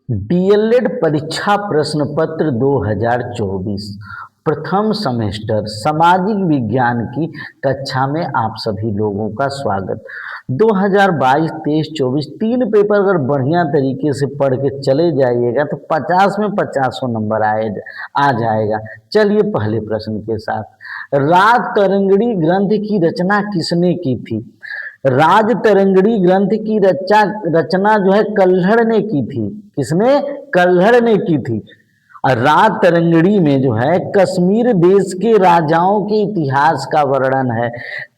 DElEd परीक्षा प्रश्न पत्र 2024 प्रथम सेमेस्टर सामाजिक विज्ञान की कक्षा में आप सभी लोगों का स्वागत। 2022, 23, 24 तीन पेपर अगर बढ़िया तरीके से पढ़ के चले जाइएगा तो 50 में 50 नंबर आ जाएगा। चलिए पहले प्रश्न के साथ, राज तरंगिणी ग्रंथ की रचना किसने की थी? राज तरंगिणी ग्रंथ की रचना जो है कल्हड़ ने की थी। किसने? कल्हड़ ने की थी। और राज तरंगिणी में जो है कश्मीर देश के राजाओं के इतिहास का वर्णन है।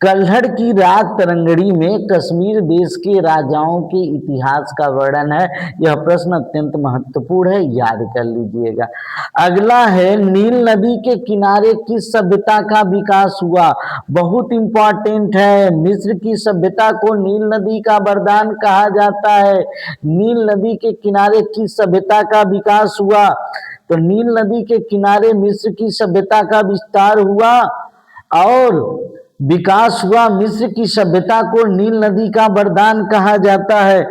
कल्हड़ की राज तरंगिणी में कश्मीर देश के राजाओं के इतिहास का वर्णन है। यह प्रश्न अत्यंत महत्वपूर्ण है, याद कर लीजिएगा। अगला है, नील नदी के किनारे किस सभ्यता का विकास हुआ? बहुत इंपॉर्टेंट है। मिस्र की सभ्यता को नील नदी का वरदान कहा जाता है। नील नदी के किनारे किस सभ्यता का विकास हुआ? तो नील नदी के किनारे मिस्र की सभ्यता का विस्तार हुआ और विकास हुआ। मिस्र की सभ्यता को नील नदी का वरदान कहा जाता है।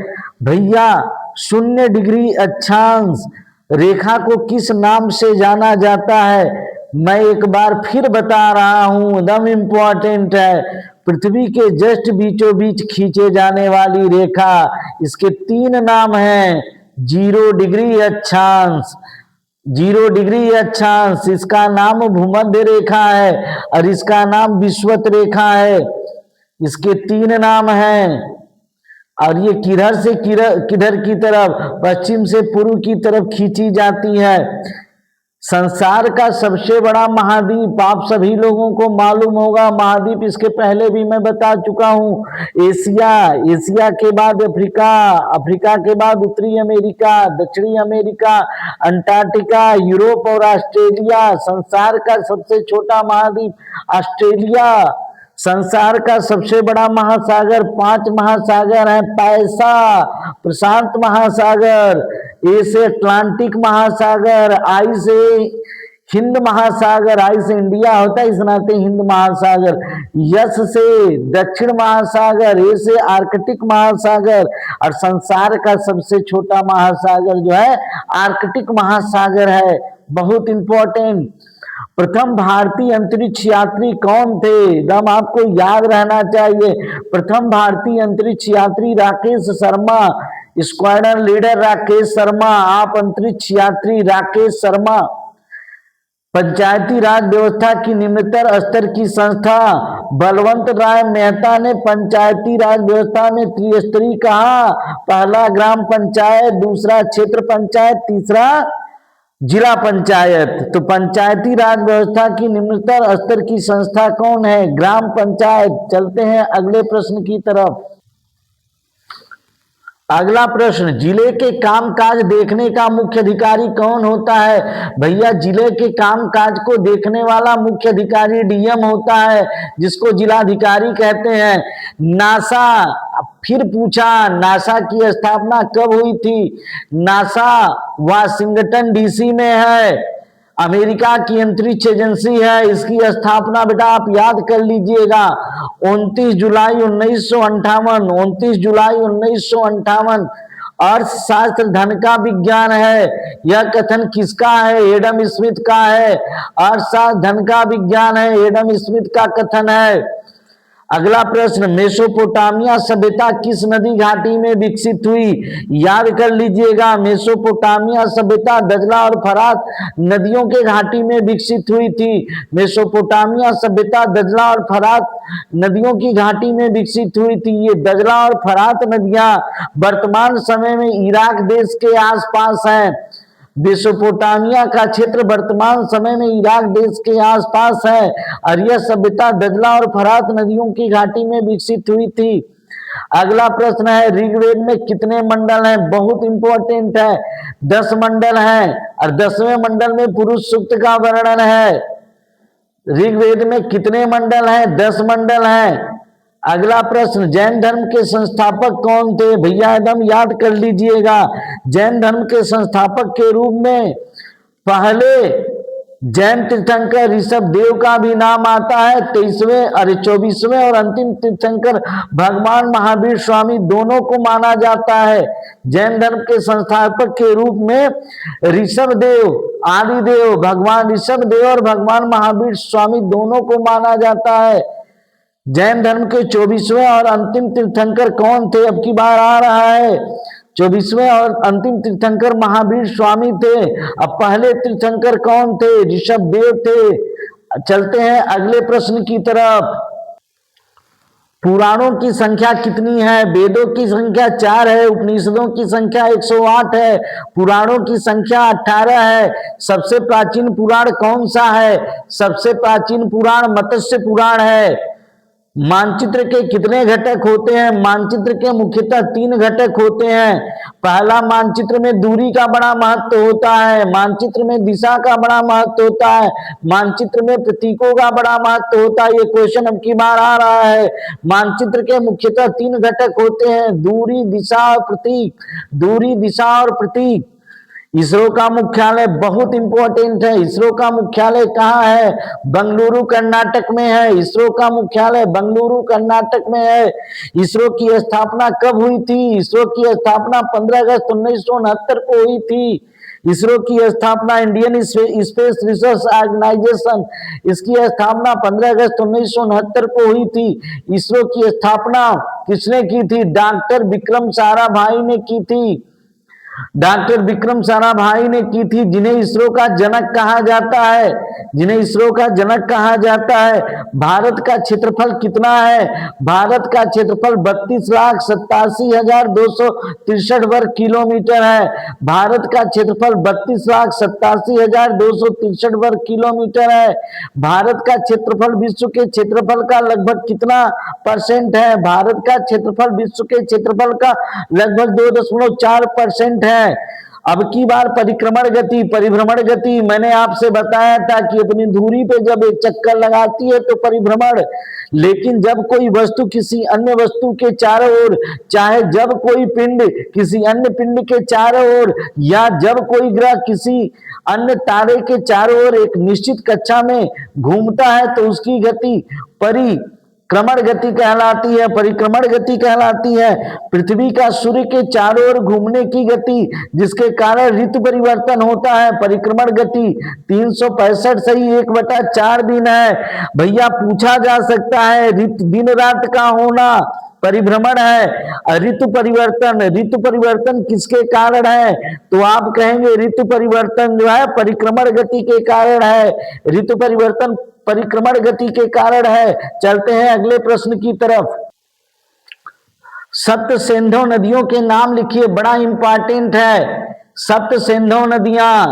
भैया 0 डिग्री अक्षांश रेखा को किस नाम से जाना जाता है? मैं एक बार फिर बता रहा हूं, एकदम इंपॉर्टेंट है। पृथ्वी के जस्ट बीचों बीच खींचे जाने वाली रेखा, इसके 3 नाम हैं। 0 डिग्री अक्षांश, 0 डिग्री अक्षांश, इसका नाम भूमध्य रेखा है और इसका नाम विषुवत रेखा है। इसके 3 नाम हैं। और ये किधर से किधर की तरफ? पश्चिम से पूर्व की तरफ खींची जाती है। संसार का सबसे बड़ा महाद्वीप आप सभी लोगों को मालूम होगा। महाद्वीप इसके पहले भी मैं बता चुका हूं। एशिया, एशिया के बाद अफ्रीका, अफ्रीका के बाद उत्तरी अमेरिका, दक्षिणी अमेरिका, अंटार्कटिका, यूरोप और ऑस्ट्रेलिया। संसार का सबसे छोटा महाद्वीप ऑस्ट्रेलिया। संसार का सबसे बड़ा महासागर, 5 महासागर हैं। पैसा प्रशांत महासागर, ए से अटलांटिक महासागर, आई से हिंद महासागर, आई से इंडिया होता है, इस नाते हिंद महासागर। यस से दक्षिण महासागर, ए से आर्कटिक महासागर और संसार का सबसे छोटा महासागर जो है आर्कटिक महासागर है। बहुत इंपॉर्टेंट। प्रथम भारतीय अंतरिक्ष यात्री कौन थे? एकदम आपको याद रहना चाहिए। प्रथम भारतीय अंतरिक्ष यात्री राकेश शर्मा, स्क्वाड्रन लीडर राकेश शर्मा, आप अंतरिक्ष यात्री राकेश शर्मा। पंचायती राज व्यवस्था की निम्नतर स्तर की संस्था, बलवंत राय मेहता ने पंचायती राज व्यवस्था में त्रिस्तरीय कहा। पहला ग्राम पंचायत, दूसरा क्षेत्र पंचायत, तीसरा जिला पंचायत। तो पंचायती राज व्यवस्था की निम्नतर स्तर की संस्था कौन है? ग्राम पंचायत। चलते हैं अगले प्रश्न की तरफ। अगला प्रश्न, जिले के कामकाज देखने का मुख्य अधिकारी कौन होता है? भैया जिले के कामकाज को देखने वाला मुख्य अधिकारी डीएम होता है, जिसको जिलाधिकारी कहते हैं। नासा, फिर पूछा नासा की स्थापना कब हुई थी? नासा वाशिंगटन डीसी में है, अमेरिका की अंतरिक्ष एजेंसी है। इसकी स्थापना बेटा आप याद कर लीजिएगा, 29 जुलाई 1958, 29 जुलाई 1958। अर्थशास्त्र धन का विज्ञान है, यह कथन किसका है? एडम स्मिथ का है। अर्थशास्त्र धन का विज्ञान है, एडम स्मिथ का कथन है। अगला प्रश्न, मेसोपोटामिया सभ्यता किस नदी घाटी में विकसित हुई? याद कर लीजिएगा, मेसोपोटामिया सभ्यता दजला और फरात नदियों के घाटी में विकसित हुई थी। मेसोपोटामिया सभ्यता दजला और फरात नदियों की घाटी में विकसित हुई थी। ये दजला और फरात नदियां वर्तमान समय में इराक देश के आसपास हैं। मेसोपोटामिया का क्षेत्र वर्तमान समय में इराक देश के आसपास है और यह सभ्यता दजला और फरात नदियों की घाटी में विकसित हुई थी। अगला प्रश्न है, ऋग्वेद में कितने मंडल हैं? बहुत इंपॉर्टेंट है, 10 मंडल हैं और 10वें मंडल में पुरुष सूक्त का वर्णन है। ऋग्वेद में कितने मंडल हैं? 10 मंडल हैं। अगला प्रश्न, जैन धर्म के संस्थापक कौन थे? भैया एकदम याद कर लीजिएगा, जैन धर्म के संस्थापक के रूप में पहले जैन तीर्थंकर ऋषभ देव का भी नाम आता है। 24वें और अंतिम तीर्थंकर भगवान महावीर स्वामी दोनों को माना जाता है। जैन धर्म के संस्थापक के रूप में ऋषभ देव आदिदेव भगवान ऋषभ देव और भगवान महावीर स्वामी दोनों को माना जाता है। जैन धर्म के 24वें और अंतिम तीर्थंकर कौन थे? अब की बार आ रहा है। 24वें और अंतिम तीर्थंकर महावीर स्वामी थे। अब पहले तीर्थंकर कौन थे? ऋषभ देव थे। चलते हैं अगले प्रश्न की तरफ। पुराणों की संख्या कितनी है? वेदों की संख्या 4 है, उपनिषदों की संख्या 108 है, पुराणों की संख्या 18 है। सबसे प्राचीन पुराण कौन सा है? सबसे प्राचीन पुराण मत्स्य पुराण है। मानचित्र के कितने घटक होते हैं? मानचित्र के मुख्यतः 3 घटक होते हैं। पहला, मानचित्र में दूरी का बड़ा महत्व होता है, मानचित्र में दिशा का बड़ा महत्व होता है, मानचित्र में प्रतीकों का बड़ा महत्व होता है। ये क्वेश्चन अब की बार आ रहा है। मानचित्र के मुख्यतः 3 घटक होते हैं, दूरी, दिशा और प्रतीक। दूरी, दिशा और प्रतीक। इसरो का मुख्यालय बहुत इंपॉर्टेंट है। इसरो का मुख्यालय कहाँ है? बंगलुरु कर्नाटक में है। इसरो का मुख्यालय बंगलुरु कर्नाटक में है। इसरो की स्थापना कब हुई थी? इसरो की स्थापना 15 अगस्त 1969 को हुई थी। इसरो की स्थापना इंडियन स्पेस रिसर्च ऑर्गेनाइजेशन, इसकी स्थापना 15 अगस्त 1969 को हुई थी। इसरो की स्थापना किसने की थी? डॉक्टर विक्रम साराभाई ने की थी। डॉक्टर विक्रम साराभाई ने की थी, जिन्हें इसरो का जनक कहा जाता है। जिन्हें इसरो का जनक कहा जाता है। भारत का क्षेत्रफल कितना है? भारत का क्षेत्रफल 32,87,263 वर्ग किलोमीटर है। भारत का क्षेत्रफल 32,87,263 वर्ग किलोमीटर है। भारत का क्षेत्रफल विश्व के क्षेत्रफल का लगभग कितना % है? भारत का क्षेत्रफल विश्व के क्षेत्रफल का लगभग 2.4% है। अब की बार परिक्रमण गति, परिभ्रमण गति मैंने आपसे बताया था कि अपनी धुरी पे जब एक चक्कर लगाती है तो परिभ्रमण, लेकिन जब कोई वस्तु किसी अन्य वस्तु के चारों ओर, चाहे जब कोई पिंड किसी अन्य पिंड के चारों ओर या जब कोई ग्रह किसी अन्य तारे के चारों ओर एक निश्चित कक्षा में घूमता है तो उसकी गति परिक्रमण गति कहलाती है। परिक्रमण गति कहलाती है। पृथ्वी का सूर्य के चारों ओर घूमने की गति, जिसके कारण ऋतु परिवर्तन होता है। परिक्रमण गति 365 सही 1/4 दिन है। भैया पूछा जा सकता है दिन रात का होना परिभ्रमण है। ऋतु परिवर्तन किसके कारण है? तो आप कहेंगे ऋतु परिवर्तन जो है परिक्रमण गति के कारण है। ऋतु परिवर्तन परिक्रमण गति के कारण है। चलते हैं अगले प्रश्न की तरफ। सप्त सिंधु नदियों के नाम लिखिए, बड़ा इंपॉर्टेंट है। सप्त सिंधु नदियां,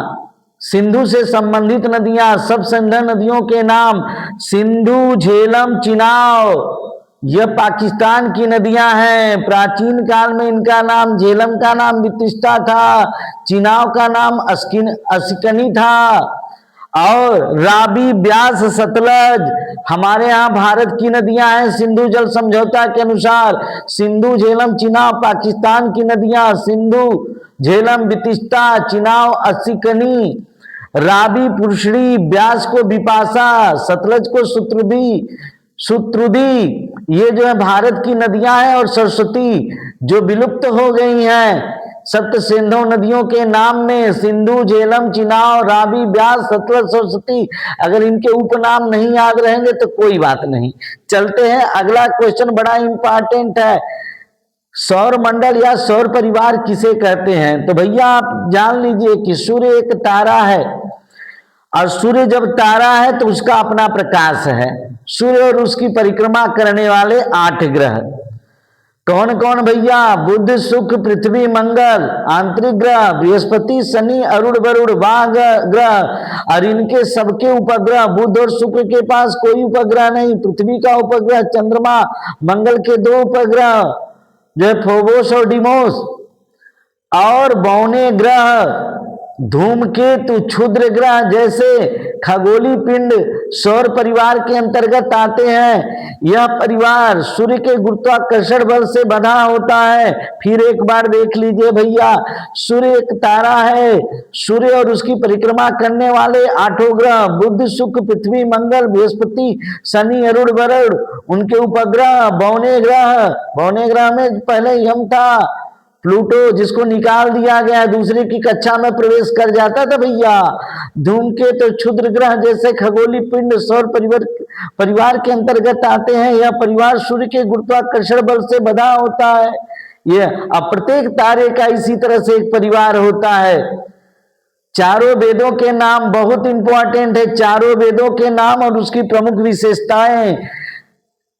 सिंधु से संबंधित नदियां, सब सिंधु नदियों के नाम सिंधु, झेलम, चिनाब, यह पाकिस्तान की नदियां हैं। प्राचीन काल में इनका नाम, झेलम का नाम वितिष्ठा था, चिनाब का नाम अस्कनी था, और रावी, ब्यास, सतलज हमारे यहाँ भारत की नदियां हैं। सिंधु जल समझौता के अनुसार सिंधु, झेलम, चिनाब पाकिस्तान की नदियां। सिंधु, झेलम, वितिष्ठा, चिनाब, अस्कनी, रावी, पुरुषड़ी, ब्यास को बिपाशा, सतलज को शुत्रुदी, ये जो है भारत की नदियां हैं। और सरस्वती जो विलुप्त हो गई हैं। सप्त सिंधु नदियों के नाम में सिंधु, झेलम, चिनाब, रावी, ब्यास, सतलज, सरस्वती, अगर इनके उपनाम नहीं याद रहेंगे तो कोई बात नहीं। चलते हैं अगला क्वेश्चन, बड़ा इंपॉर्टेंट है। सौर मंडल या सौर परिवार किसे कहते हैं? तो भैया आप जान लीजिए कि सूर्य एक तारा है, और सूर्य जब तारा है तो उसका अपना प्रकाश है। सूर्य और उसकी परिक्रमा करने वाले 8 ग्रह कौन कौन भैया? बुध, शुक्र, पृथ्वी, मंगल, आंतरिक ग्रह, बृहस्पति, शनि, अरुण, वरुण, वाह ग्रह, और इनके सबके उपग्रह। बुध और शुक्र के पास कोई उपग्रह नहीं। पृथ्वी का उपग्रह चंद्रमा, मंगल के 2 उपग्रह जो है फोबोस और डिमोस, और बौने ग्रह धूमकेतु, क्षुद्र ग्रह जैसे खगोलीय पिंड सौर परिवार के अंतर्गत आते हैं। यह परिवार सूर्य के गुरुत्वाकर्षण बल से बंधा होता है। फिर एक बार देख लीजिए भैया, सूर्य एक तारा है। सूर्य और उसकी परिक्रमा करने वाले 8 ग्रह बुध, शुक्र, पृथ्वी, मंगल, बृहस्पति, शनि, अरुण, वरुण, उनके उपग्रह बौने ग्रह। बौने ग्रह में पहले यम था, प्लूटो जिसको निकाल दिया गया, दूसरे की कक्षा में प्रवेश कर जाता था भैया। धूमकेतु, क्षुद्र ग्रह जैसे खगोलीय पिंड सौर परिवार के अंतर्गत आते हैं। यह परिवार सूर्य के गुरुत्वाकर्षण बल से बंधा होता है। यह अब प्रत्येक तारे का इसी तरह से एक परिवार होता है। चारों वेदों के नाम बहुत इंपॉर्टेंट है, चारों वेदों के नाम और उसकी प्रमुख विशेषताएं।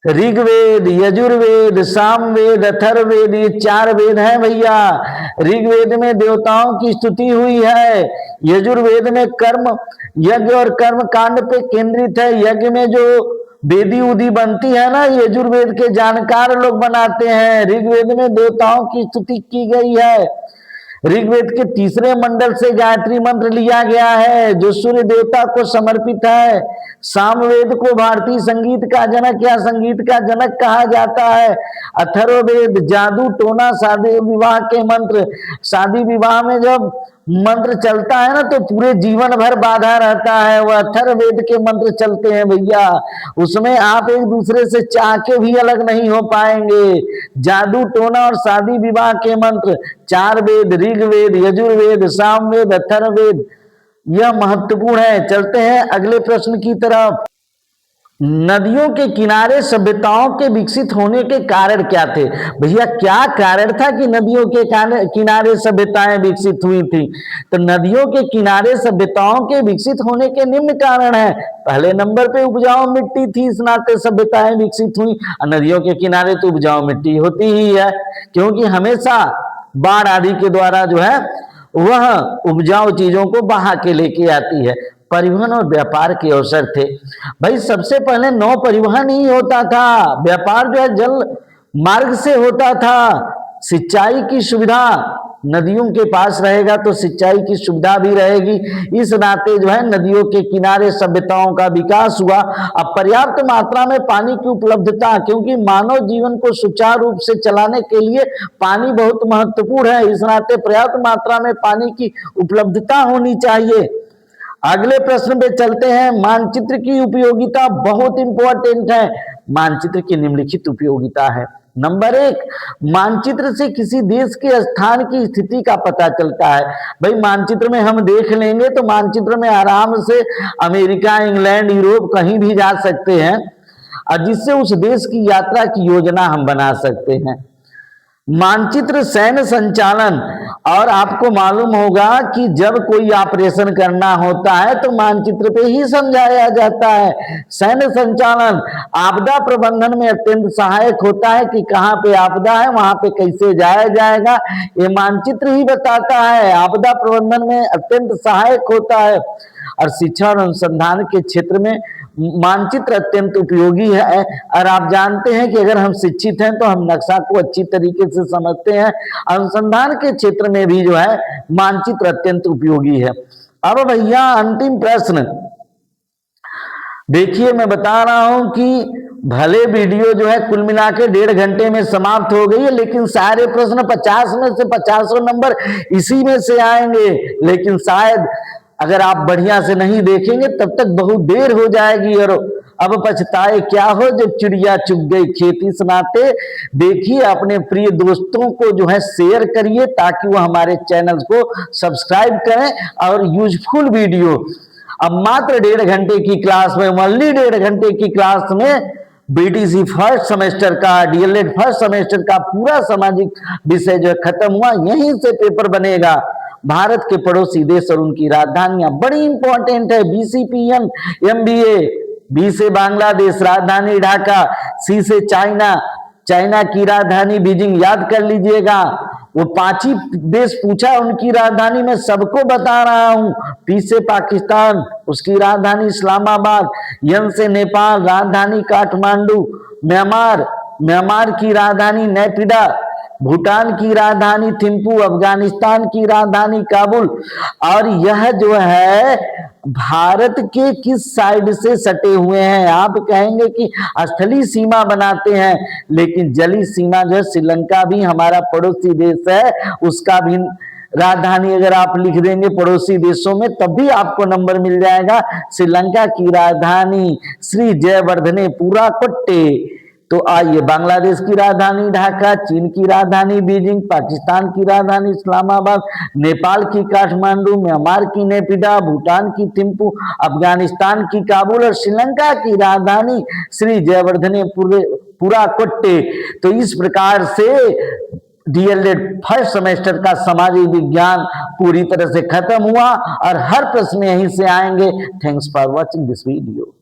ऋग्वेद, यजुर्वेद, सामवेद, अथर्ववेद, ये 4 वेद हैं भैया। ऋग्वेद में देवताओं की स्तुति हुई है। यजुर्वेद में कर्म, यज्ञ और कर्म कांड पे केंद्रित है। यज्ञ में जो वेदी उदी बनती है ना, यजुर्वेद के जानकार लोग बनाते हैं। ऋग्वेद में देवताओं की स्तुति की गई है। ऋग्वेद के 3रे मंडल से गायत्री मंत्र लिया गया है जो सूर्य देवता को समर्पित है। सामवेद को भारतीय संगीत का जनक या संगीत का जनक कहा जाता है। अथर्ववेद जादू, टोना, शादी विवाह के मंत्र। शादी विवाह में जब मंत्र चलता है ना तो पूरे जीवन भर बाधा रहता है, वह अथर्ववेद के मंत्र चलते हैं भैया। उसमें आप एक दूसरे से चाह के भी अलग नहीं हो पाएंगे। जादू, टोना और शादी विवाह के मंत्र 4 वेद, ऋग्वेद, यजुर्वेद, सामवेद, अथर्ववेद, यह महत्वपूर्ण है। चलते हैं अगले प्रश्न की तरफ। नदियों के किनारे सभ्यताओं के विकसित होने के कारण क्या थे? भैया क्या कारण था कि नदियों के किनारे सभ्यताएं विकसित हुई थी? तो नदियों के किनारे सभ्यताओं के विकसित होने के निम्न कारण है। पहले नंबर पे उपजाऊ मिट्टी थी, इस नाते सभ्यताएं विकसित हुई। नदियों के किनारे तो उपजाऊ मिट्टी होती ही है, क्योंकि हमेशा बाढ़ आदि के द्वारा जो है वह उपजाऊ चीजों को बहा के लेके आती है। परिवहन और व्यापार के अवसर थे भाई। सबसे पहले नौ परिवहन ही होता था, व्यापार जो है जल मार्ग से होता था। सिंचाई की सुविधा नदियों के पास रहेगा तो सिंचाई की सुविधा भी रहेगी। इस नाते जो है नदियों के किनारे सभ्यताओं का विकास हुआ। अब पर्याप्त मात्रा में पानी की उपलब्धता, क्योंकि मानव जीवन को सुचारू रूप से चलाने के लिए पानी बहुत महत्वपूर्ण है, इस नाते पर्याप्त मात्रा में पानी की उपलब्धता होनी चाहिए। अगले प्रश्न पे चलते हैं। मानचित्र की उपयोगिता बहुत इंपॉर्टेंट है। मानचित्र की निम्नलिखित उपयोगिता है। नंबर 1, मानचित्र से किसी देश के स्थान की स्थिति का पता चलता है। भाई मानचित्र में हम देख लेंगे तो मानचित्र में आराम से अमेरिका, इंग्लैंड, यूरोप कहीं भी जा सकते हैं, और जिससे उस देश की यात्रा की योजना हम बना सकते हैं। मानचित्र सैन्य संचालन, और आपको मालूम होगा कि जब कोई ऑपरेशन करना होता है तो मानचित्र पे ही समझाया जाता है। सैन्य संचालन आपदा प्रबंधन में अत्यंत सहायक होता है कि कहाँ पे आपदा है, वहां पे कैसे जाया जाएगा, ये मानचित्र ही बताता है। आपदा प्रबंधन में अत्यंत सहायक होता है। और शिक्षा और अनुसंधान के क्षेत्र में मानचित्र अत्यंत उपयोगी है। और आप जानते हैं कि अगर हम शिक्षित हैं तो हम नक्शा को अच्छी तरीके से समझते हैं। अनुसंधान के क्षेत्र में भी जो है मानचित्र अत्यंत उपयोगी है। अब भैया अंतिम प्रश्न देखिए, मैं बता रहा हूं कि भले वीडियो जो है कुल मिला के 1.5 घंटे में समाप्त हो गई है, लेकिन सारे प्रश्न 50 में से 50 नंबर इसी में से आएंगे। लेकिन शायद अगर आप बढ़िया से नहीं देखेंगे तब तक बहुत देर हो जाएगी, और अब पछताए क्या हो जब चिड़िया चुग गई खेत। इस नाते देखिए, अपने प्रिय दोस्तों को जो है शेयर करिए ताकि वो हमारे चैनल को सब्सक्राइब करें। और यूजफुल वीडियो अब मात्र 1.5 घंटे की क्लास में, ओनली 1.5 घंटे की क्लास में बीटीसी फर्स्ट सेमेस्टर का, डीएलएड फर्स्ट सेमेस्टर का पूरा सामाजिक विषय जो खत्म हुआ। यहीं से पेपर बनेगा। भारत के पड़ोसी देश और उनकी राजधानियां बड़ी इंपॉर्टेंट है। बीसीपीएन एमबीए, बी से बांग्लादेश, राजधानी ढाका, सी से चाइना, चाइना की राजधानी बीजिंग, याद कर लीजिएगा। वो 5 ही देश पूछा, उनकी राजधानी मैं सबको बता रहा हूं। पी से पाकिस्तान, उसकी राजधानी इस्लामाबाद, एन से नेपाल, राजधानी काठमांडू, म्यांमार, म्यांमार की राजधानी नेपिडा, भूटान की राजधानी थिम्पू, अफगानिस्तान की राजधानी काबुल। और यह जो है भारत के किस साइड से सटे हुए हैं? आप कहेंगे कि स्थलीय सीमा बनाते हैं, लेकिन जलीय सीमा जो है श्रीलंका भी हमारा पड़ोसी देश है, उसका भी राजधानी अगर आप लिख देंगे पड़ोसी देशों में तब भी आपको नंबर मिल जाएगा। श्रीलंका की राजधानी श्री जयवर्धने पुराकोट्टे। तो आइए, बांग्लादेश की राजधानी ढाका, चीन की राजधानी बीजिंग, पाकिस्तान की राजधानी इस्लामाबाद, नेपाल की काठमांडू, म्यांमार की नेपिडा, भूटान की थिम्पू, अफगानिस्तान की काबुल और श्रीलंका की राजधानी श्री जयवर्धने पुराकोट्टे। तो इस प्रकार से डीएलएड फर्स्ट सेमेस्टर का सामाजिक विज्ञान पूरी तरह से खत्म हुआ और हर प्रश्न यहीं से आएंगे। Thanks for watching this video.